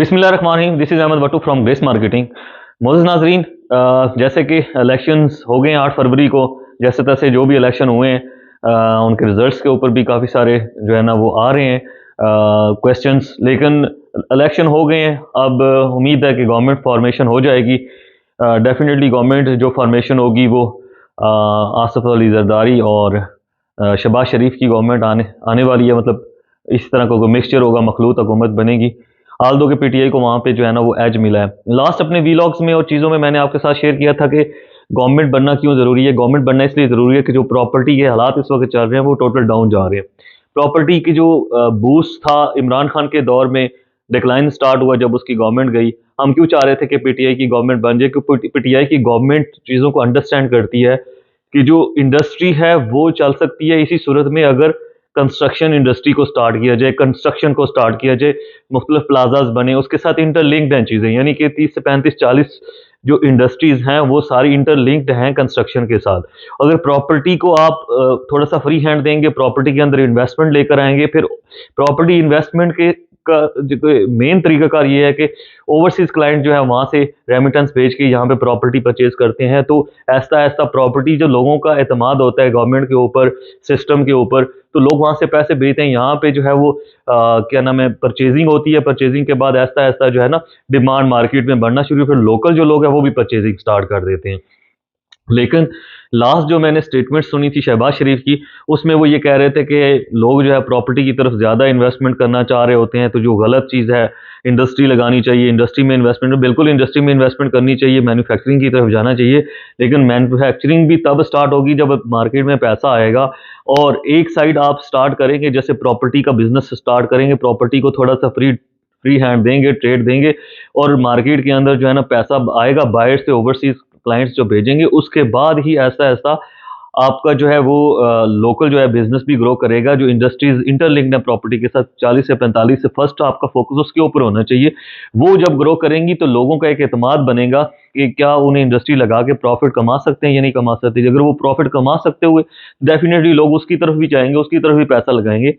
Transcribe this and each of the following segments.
बिस्मिल्लाहिर्रहमानिर्रहीम। This is Ahmed Battu from Grace marketing. मोअज़्ज़िज़ नाज़रीन, जैसे कि इलेक्शंस हो गए हैं 8 फरवरी को, जैसे तैसे जो भी इलेक्शन हुए हैं उनके रिजल्ट्स के ऊपर भी काफ़ी सारे जो है ना वो आ रहे हैं क्वेश्चंस। लेकिन इलेक्शन हो गए हैं, अब उम्मीद है कि गवर्नमेंट फॉर्मेशन हो जाएगी। डेफिनेटली गवर्नमेंट जो फॉर्मेशन होगी वो आसिफ अली जरदारी और शहबाज शरीफ की गवर्नमेंट आने आने वाली है। मतलब इस तरह का कोई मिक्सचर होगा, मखलूत हुकूमत बनेगी। आल्दो के पीटीआई को वहाँ पे जो है ना वो एज मिला है। लास्ट अपने वीलॉग्स में और चीज़ों में मैंने आपके साथ शेयर किया था कि गवर्नमेंट बनना क्यों ज़रूरी है। गवर्नमेंट बनना इसलिए ज़रूरी है कि जो प्रॉपर्टी के हालात इस वक्त चल रहे हैं वो टोटल डाउन जा रहे हैं। प्रॉपर्टी की जो बूस्ट था इमरान खान के दौर में, डिक्लाइन स्टार्ट हुआ जब उसकी गवर्नमेंट गई। हम क्यों चाह रहे थे कि पीटीआई की गवर्नमेंट बन जाए, क्योंकि पीटीआई की गवर्नमेंट चीज़ों को अंडरस्टैंड करती है कि जो इंडस्ट्री है वो चल सकती है इसी सूरत में अगर कंस्ट्रक्शन इंडस्ट्री को स्टार्ट किया जाए, कंस्ट्रक्शन को स्टार्ट किया जाए, मुख्तलिफ प्लाजाज बने, उसके साथ इंटरलिंक्ड हैं चीज़ें। यानी कि 30 से 35-40 जो इंडस्ट्रीज हैं वो सारी इंटरलिंक्ड हैं कंस्ट्रक्शन के साथ। अगर प्रॉपर्टी को आप थोड़ा सा फ्री हैंड देंगे, प्रॉपर्टी के अंदर इन्वेस्टमेंट लेकर आएंगे, फिर प्रॉपर्टी इन्वेस्टमेंट के का मेन तरीकाकार ये है कि ओवरसीज क्लाइंट जो है वहाँ से रेमिटेंस भेज के यहाँ पे प्रॉपर्टी परचेज करते हैं। तो ऐसा ऐसा प्रॉपर्टी जो लोगों का एतमाद होता है गवर्नमेंट के ऊपर, सिस्टम के ऊपर, तो लोग वहाँ से पैसे भेजते हैं। यहाँ पे जो है वो क्या नाम है, परचेजिंग होती है। परचेजिंग के बाद ऐसा ऐसा जो है ना डिमांड मार्केट में बढ़ना शुरू, फिर लोकल जो लोग हैं वो भी परचेजिंग स्टार्ट कर देते हैं। लेकिन लास्ट जो मैंने स्टेटमेंट सुनी थी शहबाज शरीफ की, उसमें वो ये कह रहे थे कि लोग जो है प्रॉपर्टी की तरफ ज़्यादा इन्वेस्टमेंट करना चाह रहे होते हैं, तो जो गलत चीज़ है, इंडस्ट्री लगानी चाहिए, इंडस्ट्री में इन्वेस्टमेंट, बिल्कुल इंडस्ट्री में इन्वेस्टमेंट करनी चाहिए, मैन्युफैक्चरिंग की तरफ जाना चाहिए। लेकिन मैन्युफैक्चरिंग भी तब स्टार्ट होगी जब मार्केट में पैसा आएगा। और एक साइड आप स्टार्ट करेंगे, जैसे प्रॉपर्टी का बिजनेस स्टार्ट करेंगे, प्रॉपर्टी को थोड़ा सा फ्री फ्री हैंड देंगे, ट्रेड देंगे, और मार्केट के अंदर जो है ना पैसा आएगा बाहर से, ओवरसीज क्लाइंट्स जो भेजेंगे, उसके बाद ही ऐसा ऐसा आपका जो है वो लोकल जो है बिजनेस भी ग्रो करेगा। जो इंडस्ट्रीज इंटरलिंक्ड है प्रॉपर्टी के साथ 40 से 45 से, फर्स्ट आपका फोकस उसके ऊपर होना चाहिए। वो जब ग्रो करेंगी तो लोगों का एक एतमाद बनेगा कि क्या उन्हें इंडस्ट्री लगा के प्रॉफिट कमा सकते हैं या नहीं कमा सकते। अगर वो प्रॉफिट कमा सकते हुए, डेफिनेटली लोग उसकी तरफ भी जाएंगे, उसकी तरफ भी पैसा लगाएंगे।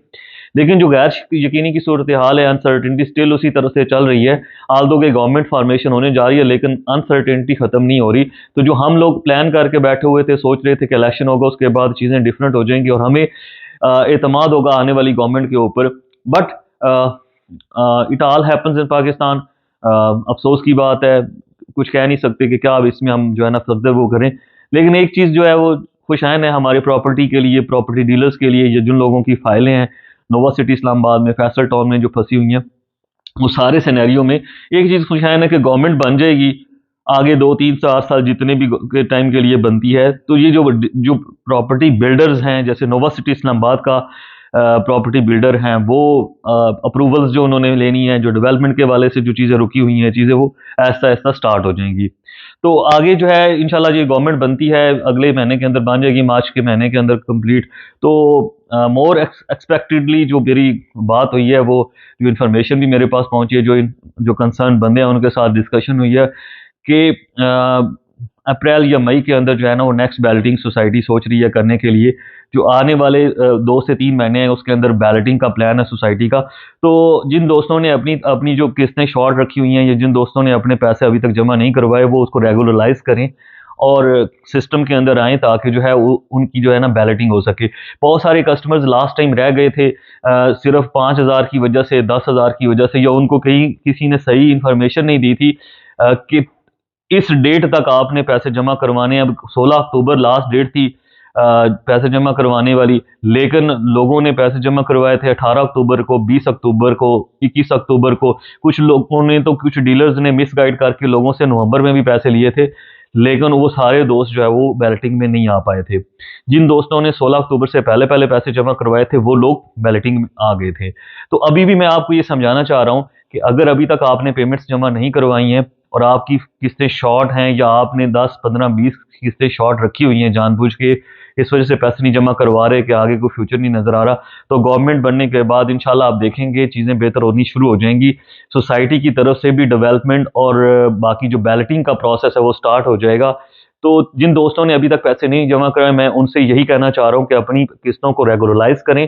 लेकिन जो गैर यकीनी की सूरत हाल है, अनसर्टेनिटी स्टिल उसी तरह से चल रही है। आल्दो के गवर्नमेंट फॉर्मेशन होने जा रही है लेकिन अनसर्टेनिटी खत्म नहीं हो रही। तो जो हम लोग प्लान करके बैठे हुए थे, सोच रहे थे कि इलेक्शन होगा उसके बाद चीज़ें डिफरेंट हो जाएंगी और हमें एतमाद होगा आने वाली गवर्नमेंट के ऊपर। But it all happens in Pakistan. अफसोस की बात है, कुछ कह नहीं सकते कि क्या अब इसमें हम जो है ना फर्दर वो करें। लेकिन एक चीज़ जो है वो खुशैन है हमारे प्रॉपर्टी के लिए, प्रॉपर्टी डीलर्स के लिए, ये जिन लोगों की फाइलें हैं नोवा सिटी इस्लामाबाद में, फैसल टाउन में जो फंसी हुई हैं, वो सारे सिनेरियो में एक चीज़ खुशहाल है कि गवर्नमेंट बन जाएगी आगे 2-3-4 साल जितने भी के टाइम के लिए बनती है। तो ये जो जो प्रॉपर्टी बिल्डर्स हैं, जैसे नोवा सिटी इस्लामाबाद का प्रॉपर्टी बिल्डर हैं, वो अप्रूवल्स जो उन्होंने लेनी है, जो डेवलपमेंट के वाले से जो चीज़ें रुकी हुई हैं चीज़ें, वो ऐसा ऐसा स्टार्ट हो जाएंगी। तो आगे जो है इंशाल्लाह ये गवर्नमेंट बनती है, अगले महीने के अंदर बन जाएगी, मार्च के महीने के अंदर कंप्लीट। तो मोर एक्सपेक्टेडली जो मेरी बात हुई है, वो जो इन्फॉर्मेशन भी मेरे पास पहुंची है, जो कंसर्न बंदे हैं उनके साथ डिस्कशन हुई है कि अप्रैल या मई के अंदर जो है ना वो नेक्स्ट बैलेटिंग सोसाइटी सोच रही है करने के लिए। जो आने वाले 2 से 3 महीने हैं उसके अंदर बैलेटिंग का प्लान है सोसाइटी का। तो जिन दोस्तों ने अपनी अपनी जो किस्तें शॉर्ट रखी हुई हैं या जिन दोस्तों ने अपने पैसे अभी तक जमा नहीं करवाए, वो उसको रेगुलराइज करें और सिस्टम के अंदर आएँ ताकि जो है उनकी जो है ना बैलेटिंग हो सके। बहुत सारे कस्टमर्स लास्ट टाइम रह गए थे सिर्फ 5,000 की वजह से, 10,000 की वजह से, या उनको कहीं किसी ने सही इन्फॉर्मेशन नहीं दी थी कि इस डेट तक आपने पैसे जमा करवाने। अब 16 अक्टूबर लास्ट डेट थी पैसे जमा करवाने वाली, लेकिन लोगों ने पैसे जमा करवाए थे 18 अक्टूबर को, 20 अक्टूबर को, 21 अक्टूबर को। कुछ लोगों ने तो, कुछ डीलर्स ने मिस गाइड करके लोगों से नवंबर में भी पैसे लिए थे, लेकिन वो सारे दोस्त जो है वो बैलेटिंग में नहीं आ पाए थे। जिन दोस्तों ने 16 अक्टूबर से पहले पहले पैसे जमा करवाए थे वो लोग बैलेटिंग में आ गए थे। तो अभी भी मैं आपको ये समझाना चाह रहा हूँ कि अगर अभी तक आपने पेमेंट्स जमा नहीं करवाई हैं और आपकी किस्तें शॉर्ट हैं, या आपने 10, 15, 20 किस्तें शॉर्ट रखी हुई हैं जानबूझ के, इस वजह से पैसे नहीं जमा करवा रहे कि आगे कोई फ्यूचर नहीं नज़र आ रहा, तो गवर्नमेंट बनने के बाद इंशाल्लाह आप देखेंगे चीज़ें बेहतर होनी शुरू हो जाएंगी। सोसाइटी की तरफ से भी डेवलपमेंट और बाकी जो बैलेटिंग का प्रोसेस है वो स्टार्ट हो जाएगा। तो जिन दोस्तों ने अभी तक पैसे नहीं जमा कराए, मैं उनसे यही कहना चाह रहा हूँ कि अपनी किस्तों को रेगुलराइज करें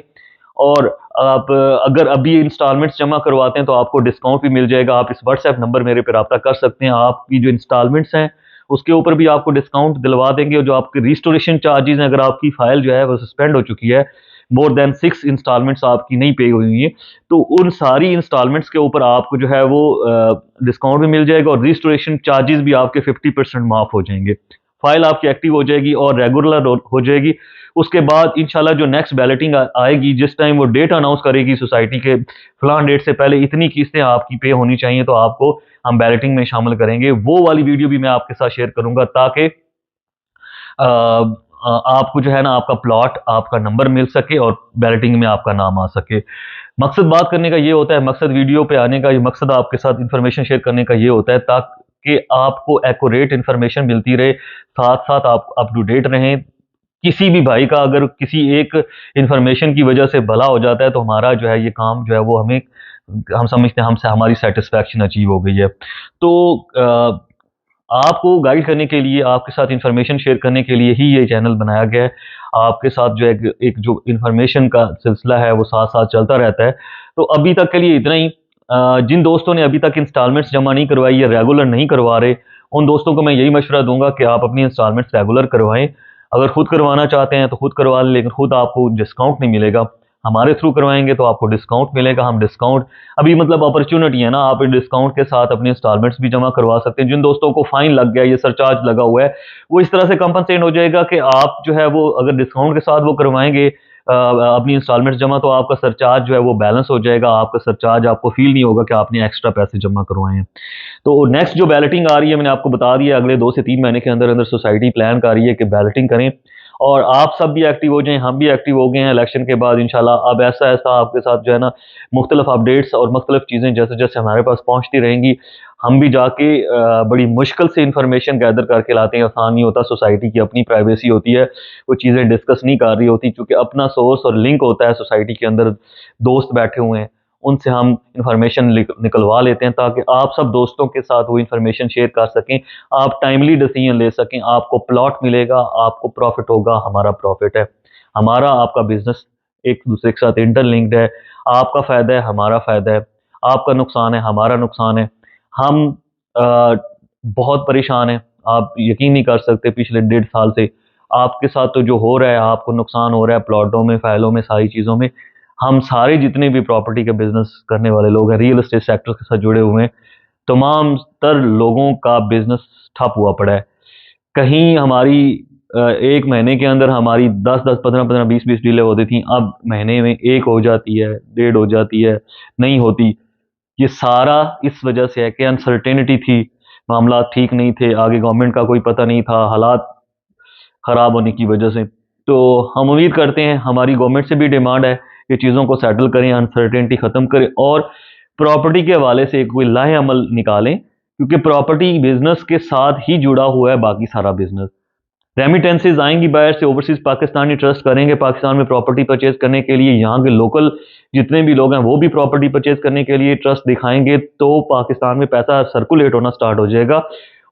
और आप अगर अभी इंस्टॉलमेंट्स जमा करवाते हैं तो आपको डिस्काउंट भी मिल जाएगा। आप इस व्हाट्सएप नंबर मेरे पे रब्ता कर सकते हैं। आपकी जो इंस्टॉलमेंट्स हैं उसके ऊपर भी आपको डिस्काउंट दिलवा देंगे। और जो आपके रिस्टोरेशन चार्जेस हैं, अगर आपकी फाइल जो है वो सस्पेंड हो चुकी है, मोर देन 6 इंस्टॉलमेंट्स आपकी नहीं पे हुई हैं, तो उन सारी इंस्टॉलमेंट्स के ऊपर आपको जो है वो डिस्काउंट भी मिल जाएगा और रिस्टोरेशन चार्जेस भी आपके 50% माफ हो जाएंगे। फाइल आपकी एक्टिव हो जाएगी और रेगुलर हो जाएगी। उसके बाद इंशाल्लाह जो नेक्स्ट बैलेटिंग आएगी, जिस टाइम वो डेट अनाउंस करेगी सोसाइटी के फलान डेट से पहले इतनी किस्तें आपकी पे होनी चाहिए, तो आपको हम बैलेटिंग में शामिल करेंगे। वो वाली वीडियो भी मैं आपके साथ शेयर करूंगा ताकि आपको जो है ना आपका प्लॉट, आपका नंबर मिल सके और बैलेटिंग में आपका नाम आ सके। मकसद बात करने का ये होता है, मकसद वीडियो पे आने का, ये मकसद आपके साथ इंफॉर्मेशन शेयर करने का ये होता है ताकि आपको एक्यूरेट इंफॉर्मेशन मिलती रहे, साथ साथ आप अप टू डेट रहें। किसी भी भाई का अगर किसी एक इंफॉर्मेशन की वजह से भला हो जाता है तो हमारा जो है ये काम जो है वो हम समझते हैं हमसे हमारी सेटिस्फैक्शन अचीव हो गई है। तो आपको गाइड करने के लिए, आपके साथ इंफॉर्मेशन शेयर करने के लिए ही ये चैनल बनाया गया है। आपके साथ जो एक जो इंफॉर्मेशन का सिलसिला है वो साथ साथ चलता रहता है। तो अभी तक के लिए इतना ही। जिन दोस्तों ने अभी तक इंस्टॉलमेंट्स जमा नहीं करवाई या रेगुलर नहीं करवा रहे, उन दोस्तों को मैं यही मशवरा दूंगा कि आप अपनी इंस्टॉलमेंट्स रेगुलर करवाएं। अगर खुद करवाना चाहते हैं तो खुद करवा लें, लेकिन खुद आपको डिस्काउंट नहीं मिलेगा। हमारे थ्रू करवाएंगे तो आपको डिस्काउंट मिलेगा। हम डिस्काउंट अभी मतलब अपॉर्चुनिटी है ना, आप डिस्काउंट के साथ अपने इंस्टॉलमेंट्स भी जमा करवा सकते हैं। जिन दोस्तों को फाइन लग गया, ये सरचार्ज लगा हुआ है, वो इस तरह से कंपनसेट हो जाएगा कि आप जो है वो अगर डिस्काउंट के साथ वो करवाएंगे अपनी इंस्टॉलमेंट्स जमा, तो आपका सरचार्ज जो है वो बैलेंस हो जाएगा। आपका सरचार्ज आपको फील नहीं होगा कि आपने एक्स्ट्रा पैसे जमा करवाए हैं। तो नेक्स्ट जो बैलेटिंग आ रही है, मैंने आपको बता दिया, अगले 2 से 3 महीने के अंदर अंदर सोसाइटी प्लान कर रही है कि बैलेटिंग करें और आप सब भी एक्टिव हो जाएं, हम भी एक्टिव हो गए हैं इलेक्शन के बाद इंशाल्लाह। अब ऐसा ऐसा आपके साथ जो है ना मुख्तलिफ अपडेट्स और मुख्तलिफ चीज़ें जैसे जैसे हमारे पास पहुंचती रहेंगी, हम भी जाके बड़ी मुश्किल से इंफॉर्मेशन गैदर करके लाते हैं। आसान नहीं होता, सोसाइटी की अपनी प्राइवेसी होती है, वो चीज़ें डिस्कस नहीं कर रही होती, क्योंकि अपना सोर्स और लिंक होता है सोसाइटी के अंदर, दोस्त बैठे हुए हैं, उनसे हम इंफॉर्मेशन निकलवा लेते हैं ताकि आप सब दोस्तों के साथ वो इंफॉर्मेशन शेयर कर सकें, आप टाइमली डिसीजन ले सकें। आपको प्लॉट मिलेगा, आपको प्रॉफिट होगा, हमारा प्रॉफिट है। हमारा आपका बिजनेस एक दूसरे के साथ इंटरलिंक्ड है। आपका फ़ायदा है, हमारा फ़ायदा है। आपका नुकसान है, हमारा नुकसान है। हम बहुत परेशान हैं, आप यकीन नहीं कर सकते। पिछले 1.5 साल से आपके साथ तो जो हो रहा है, आपको नुकसान हो रहा है प्लॉटों में, फाइलों में, सारी चीज़ों में। हम सारे जितने भी प्रॉपर्टी का बिजनेस करने वाले लोग हैं, रियल एस्टेट सेक्टर के साथ जुड़े हुए हैं, तमाम तर लोगों का बिजनेस ठप हुआ पड़ा है। कहीं हमारी 1 महीने के अंदर हमारी 10-10, 15-15, 20-20 डीलें होती थी, अब महीने में 1 हो जाती है, 1.5 हो जाती है, नहीं होती। ये सारा इस वजह से है कि अनसर्टेनिटी थी, मामला ठीक नहीं थे, आगे गवर्नमेंट का कोई पता नहीं था, हालात खराब होने की वजह से। तो हम उम्मीद करते हैं, हमारी गवर्नमेंट से भी डिमांड है कि चीज़ों को सेटल करें, अनसर्टेनिटी ख़त्म करें और प्रॉपर्टी के हवाले से कोई लाहे अमल निकालें, क्योंकि प्रॉपर्टी बिजनेस के साथ ही जुड़ा हुआ है बाकी सारा बिजनेस। रेमिटेंसेज आएंगी बाहर से, ओवरसीज पाकिस्तानी ट्रस्ट करेंगे पाकिस्तान में प्रॉपर्टी परचेज करने के लिए। यहाँ के लोकल जितने भी लोग हैं वो भी प्रॉपर्टी परचेज करने के लिए ट्रस्ट दिखाएंगे, तो पाकिस्तान में पैसा सर्कुलेट होना स्टार्ट हो जाएगा।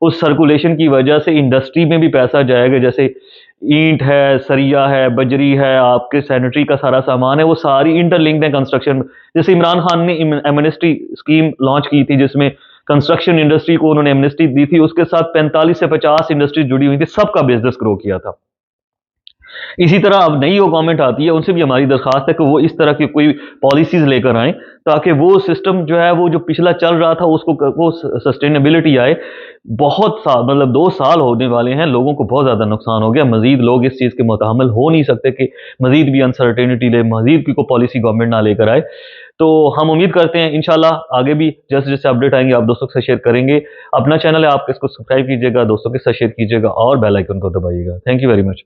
उस सर्कुलेशन की वजह से इंडस्ट्री में भी पैसा जाएगा। जैसे ईंट है, सरिया है, बजरी है, आपके सैनिटरी का सारा सामान है, वो सारी इंटरलिंक्ड है कंस्ट्रक्शन। जैसे इमरान खान ने एमनेस्टी स्कीम लॉन्च की थी, जिसमें कंस्ट्रक्शन इंडस्ट्री को उन्होंने एमनेस्टी दी थी, उसके साथ 45 से 50 इंडस्ट्री जुड़ी हुई थी, सबका बिजनेस ग्रो किया था। इसी तरह अब नई जो गवर्नमेंट आती है, उनसे भी हमारी दरखास्त है कि वो इस तरह की कोई पॉलिसीज लेकर आएँ, ताकि वो सिस्टम जो है वो जो पिछला चल रहा था उसको वो सस्टेनेबिलिटी आए। बहुत साल मतलब 2 साल होने वाले हैं, लोगों को बहुत ज़्यादा नुकसान हो गया। मज़ीद लोग इस चीज़ के मुतहम्मिल हो नहीं सकते कि मज़ीद भी अनसर्टेनिटी ले, मज़ीद की कोई पॉलिसी गवर्नमेंट ना लेकर आए। तो हम उम्मीद करते हैं इंशाल्लाह आगे भी जैसे जैसे अपडेट आएंगे आप दोस्तों के साथ शेयर करेंगे। अपना चैनल है, आप इसको सब्सक्राइब कीजिएगा, दोस्तों के साथ शेयर कीजिएगा और बेल आइकन को दबाइएगा। Thank you very much.